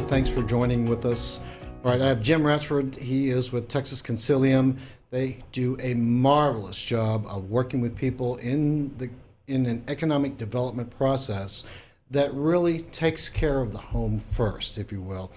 Thanks for joining with us. All right, I have Jim Ratchford. He is with Texas Consilium. They do a marvelous job of working with people in an economic development process that really takes care of the home first, if you will.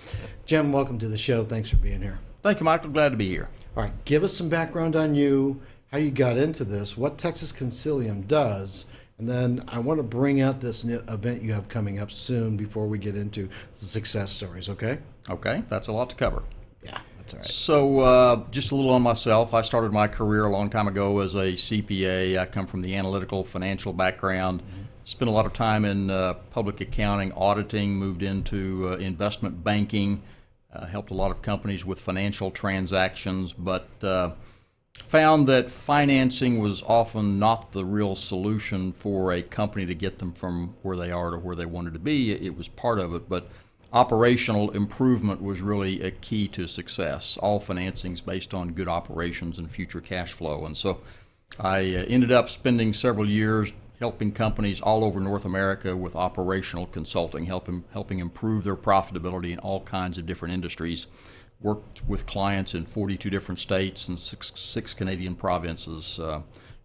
Jim, welcome to the show. Thanks for being here. Thank you, Michael. Glad to be here. All right, give us some background on you, how you got into this, what Texas Consilium does, and then I want to bring out this event you have coming up soon before we get into the success stories, okay? Okay, that's a lot to cover. Yeah, that's all right. So just a little on myself. I started my career a long time ago as a CPA. I come from the analytical financial background. Spent a lot of time in public accounting, auditing, moved into investment banking, helped a lot of companies with financial transactions, but found that financing was often not the real solution for a company to get them from where they are to where they wanted to be. It was part of it, but operational improvement was really a key to success. All financing is based on good operations and future cash flow. And so I ended up spending several years helping companies all over North America with operational consulting, helping improve their profitability in all kinds of different industries. Worked with clients in 42 different states and six Canadian provinces.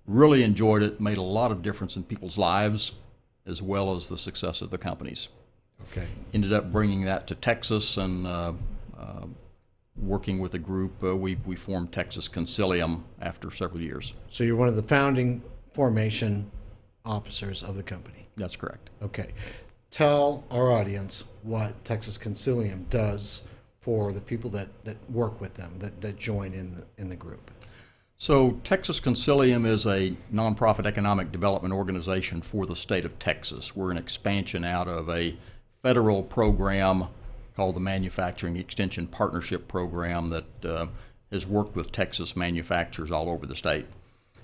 Really enjoyed it, made a lot of difference in people's lives as well as the success of the companies. Okay. Ended up bringing that to Texas and working with a group. We formed Texas Consilium after several years. So you're one of the founding formation officers of the company. That's correct. Okay. Tell our audience what Texas Consilium does for the people that work with them, that join in the group. So Texas Consilium is a nonprofit economic development organization for the state of Texas. We're an expansion out of a federal program called the Manufacturing Extension Partnership Program that has worked with Texas manufacturers all over the state.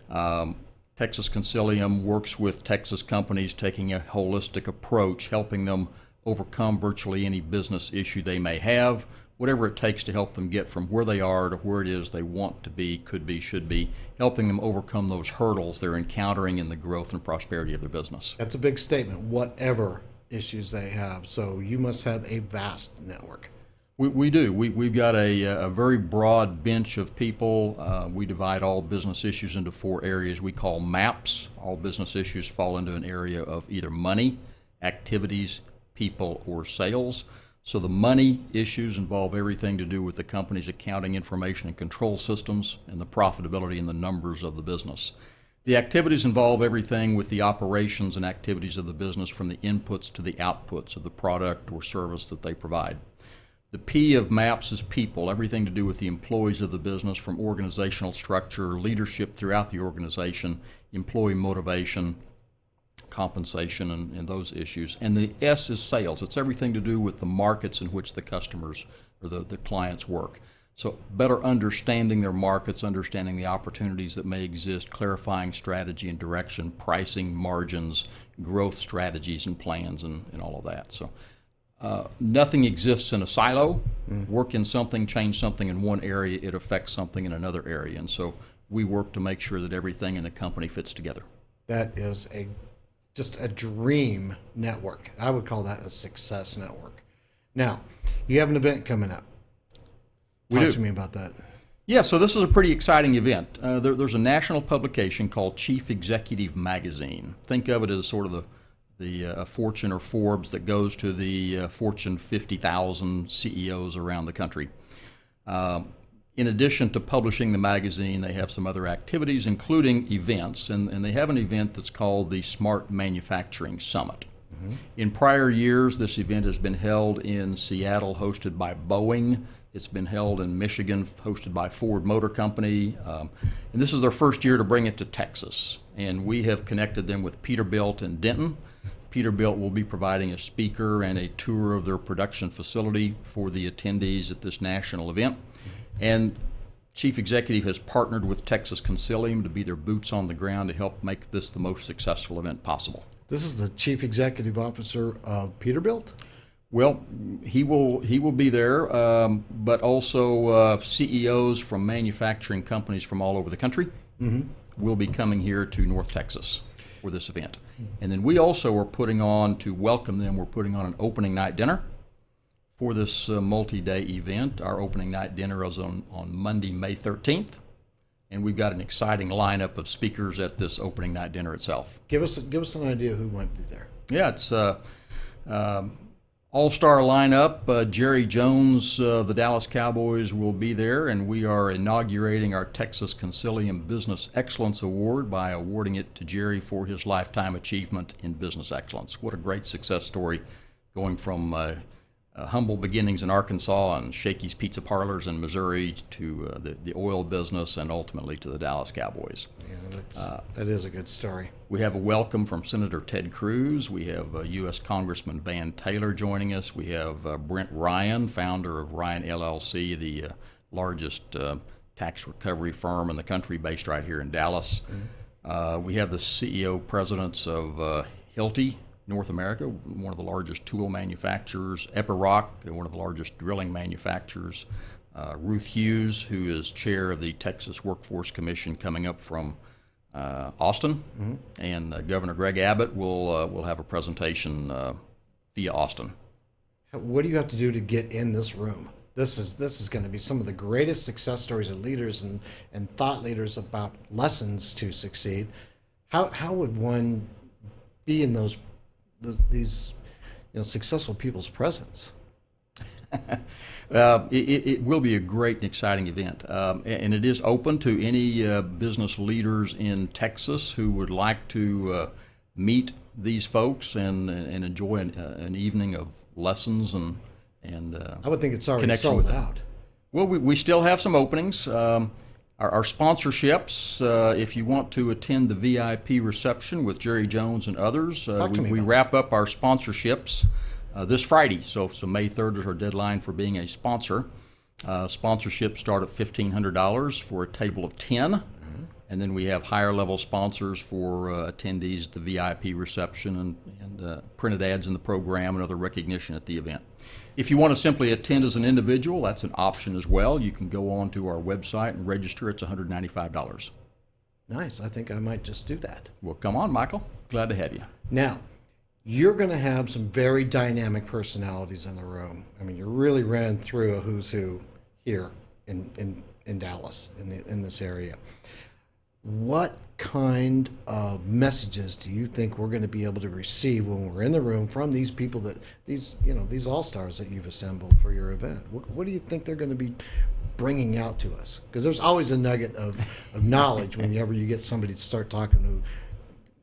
Texas Consilium works with Texas companies taking a holistic approach, helping them overcome virtually any business issue they may have, whatever it takes to help them get from where they are to where it is they want to be, could be, should be, helping them overcome those hurdles they're encountering in the growth and prosperity of their business. That's a big statement, whatever issues they have. So you must have a vast network. We do. We've got a very broad bench of people. We divide all business issues into 4 areas we call MAPs. All business issues fall into an area of either money, activities, people, or sales. So the money issues involve everything to do with the company's accounting information and control systems and the profitability and the numbers of the business. The activities involve everything with the operations and activities of the business, from the inputs to the outputs of the product or service that they provide. The P of MAPS is people, everything to do with the employees of the business, from organizational structure, leadership throughout the organization, employee motivation, compensation, and those issues. And the S is sales. It's everything to do with the markets in which the customers or the clients work. So better understanding their markets, understanding the opportunities that may exist, clarifying strategy and direction, pricing, margins, growth strategies and plans, and all of that. So nothing exists in a silo. Work in something, change something in one area, it affects something in another area. And so we work to make sure that everything in the company fits together. That is just a dream network. I would call that a success network. Now, you have an event coming up. Talk to me about that. Yeah, so this is a pretty exciting event. There's a national publication called Chief Executive Magazine. Think of it as sort of the Fortune or Forbes that goes to the Fortune 50,000 CEOs around the country. In addition to publishing the magazine, they have some other activities, including events, and they have an event that's called the Smart Manufacturing Summit. In prior years, this event has been held in Seattle, hosted by Boeing. It's been held in Michigan, hosted by Ford Motor Company. And this is their first year to bring it to Texas. And we have connected them with Peterbilt and Denton. Peterbilt will be providing a speaker and a tour of their production facility for the attendees at this national event. And Chief Executive has partnered with Texas Consilium to be their boots on the ground to help make this the most successful event possible. This is the Chief Executive Officer of Peterbilt? Well, he will be there, but also CEOs from manufacturing companies from all over the country will be coming here to North Texas for this event. And then we also are putting on, to welcome them, we're putting on an opening night dinner for this multi-day event. Our opening night dinner is on Monday, May 13th. And we've got an exciting lineup of speakers at this opening night dinner itself. Give us an idea who might be there. Yeah, it's all-star lineup. Jerry Jones, the Dallas Cowboys, will be there, and we are inaugurating our Texas Consilium Business Excellence Award by awarding it to Jerry for his lifetime achievement in business excellence. What a great success story, going from humble beginnings in Arkansas and Shakey's Pizza Parlors in Missouri to the oil business and ultimately to the Dallas Cowboys. Yeah, that is a good story. We have a welcome from Senator Ted Cruz. We have U.S. Congressman Van Taylor joining us. We have Brent Ryan, founder of Ryan LLC, the largest tax recovery firm in the country, based right here in Dallas. We have the CEO presidents of Hilti North America, one of the largest tool manufacturers, Epiroc, one of the largest drilling manufacturers, Ruth Hughes, who is chair of the Texas Workforce Commission, coming up from Austin, and Governor Greg Abbott will have a presentation via Austin. What do you have to do to get in this room? This is going to be some of the greatest success stories of leaders and thought leaders about lessons to succeed. How would one be in these successful people's presence? It will be a great and exciting event, and it is open to any business leaders in Texas who would like to meet these folks and enjoy an evening of lessons and I would think it's already connection sold with them. out. Well, we still have some openings. Our sponsorships, if you want to attend the VIP reception with Jerry Jones and others, we wrap up our sponsorships this Friday. So May 3rd is our deadline for being a sponsor. Sponsorships start at $1,500 for a table of 10. And then we have higher level sponsors for attendees, the VIP reception and printed ads in the program and other recognition at the event. If you want to simply attend as an individual, that's an option as well. You can go on to our website and register. It's $195. Nice. I think I might just do that. Well, come on, Michael. Glad to have you. Now, you're going to have some very dynamic personalities in the room. I mean, you really ran through a who's who here in Dallas, in this area. What kind of messages do you think we're going to be able to receive when we're in the room from these people, these all-stars that you've assembled for your event? What do you think they're going to be bringing out to us? Because there's always a nugget of knowledge whenever you get somebody to start talking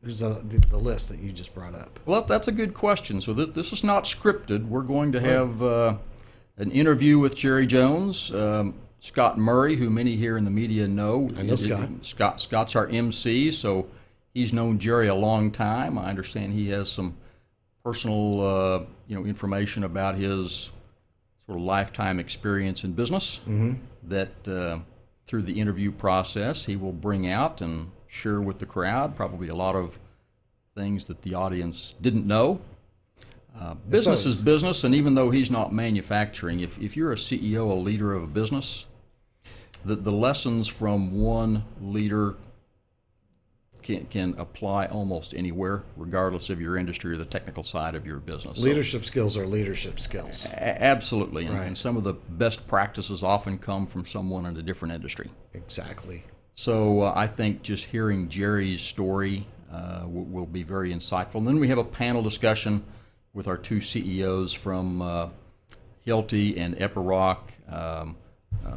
who's the list that you just brought up. Well, that's a good question. So this is not scripted. We're going to have an interview with Jerry Jones. Scott Murray, who many here in the media know. I know Scott. Scott's our MC, so he's known Jerry a long time. I understand he has some personal, information about his sort of lifetime experience in business that through the interview process he will bring out and share with the crowd, probably a lot of things that the audience didn't know. Business is business, and even though he's not manufacturing, if you're a CEO, a leader of a business, the lessons from one leader can apply almost anywhere, regardless of your industry or the technical side of your business. Leadership skills are leadership skills. Absolutely, Right. And some of the best practices often come from someone in a different industry. Exactly. So I think just hearing Jerry's story will be very insightful. And then we have a panel discussion with our two CEOs from Hilti and Epiroc.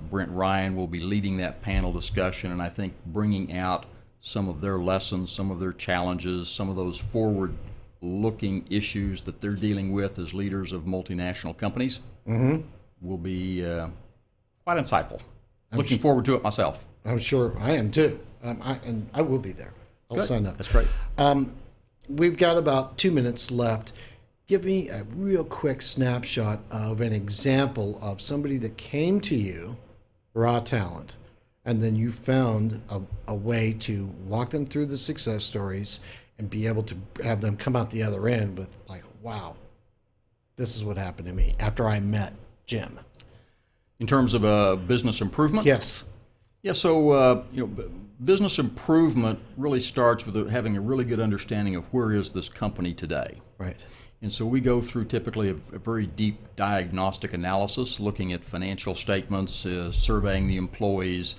Brent Ryan will be leading that panel discussion, and I think bringing out some of their lessons, some of their challenges, some of those forward-looking issues that they're dealing with as leaders of multinational companies will be quite insightful. Looking forward to it myself. I'm sure I am too. I will be there. I'll Good. sign up. That's great. we've got about 2 minutes left. Give me a real quick snapshot of an example of somebody that came to you, raw talent, and then you found a way to walk them through the success stories and be able to have them come out the other end with like, wow, this is what happened to me after I met Jim. In terms of business improvement? Yes. Yeah, so business improvement really starts with having a really good understanding of where is this company today. Right. And so we go through typically a very deep diagnostic analysis, looking at financial statements, surveying the employees,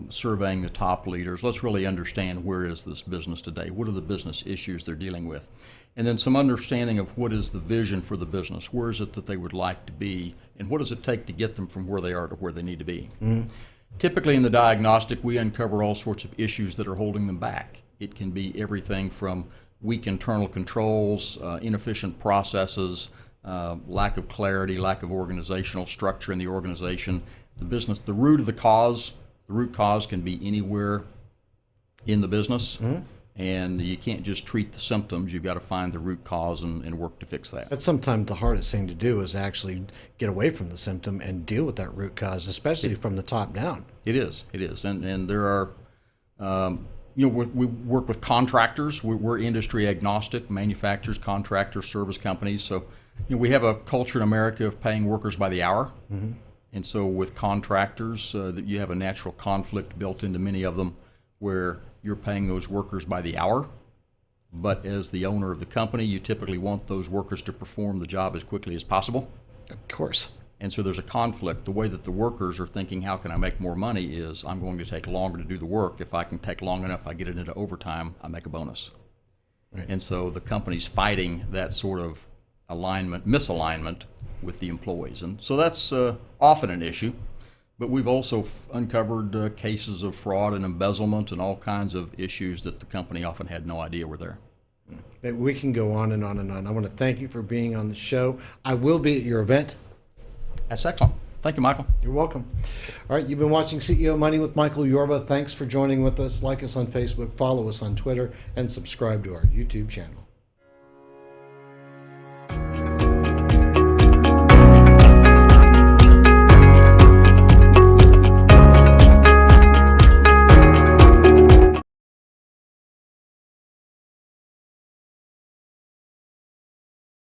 surveying the top leaders. Let's really understand where is this business today, what are the business issues they're dealing with, and then some understanding of what is the vision for the business, where is it that they would like to be, and what does it take to get them from where they are to where they need to be. Mm-hmm. Typically in the diagnostic, we uncover all sorts of issues that are holding them back. It can be everything from weak internal controls, inefficient processes, lack of clarity, lack of organizational structure in the organization. The root cause can be anywhere in the business, and you can't just treat the symptoms. You've got to find the root cause and work to fix that. That's sometimes the hardest thing to do is actually get away from the symptom and deal with that root cause, especially from the top down. It is, and there are, we work with contractors. We're industry agnostic, manufacturers, contractors, service companies. So, we have a culture in America of paying workers by the hour. Mm-hmm. And so with contractors, that you have a natural conflict built into many of them where you're paying those workers by the hour. But as the owner of the company, you typically want those workers to perform the job as quickly as possible. Of course. And so there's a conflict. The way that the workers are thinking, how can I make more money, is I'm going to take longer to do the work. If I can take long enough, I get it into overtime, I make a bonus. Right. And so the company's fighting that sort of misalignment with the employees. And so that's often an issue. But we've also uncovered cases of fraud and embezzlement and all kinds of issues that the company often had no idea were there. We can go on and on and on. I want to thank you for being on the show. I will be at your event. That's excellent. Thank you, Michael. You're welcome. All right, you've been watching CEO Money with Michael Yorba. Thanks for joining with us. Like us on Facebook, follow us on Twitter, and subscribe to our YouTube channel.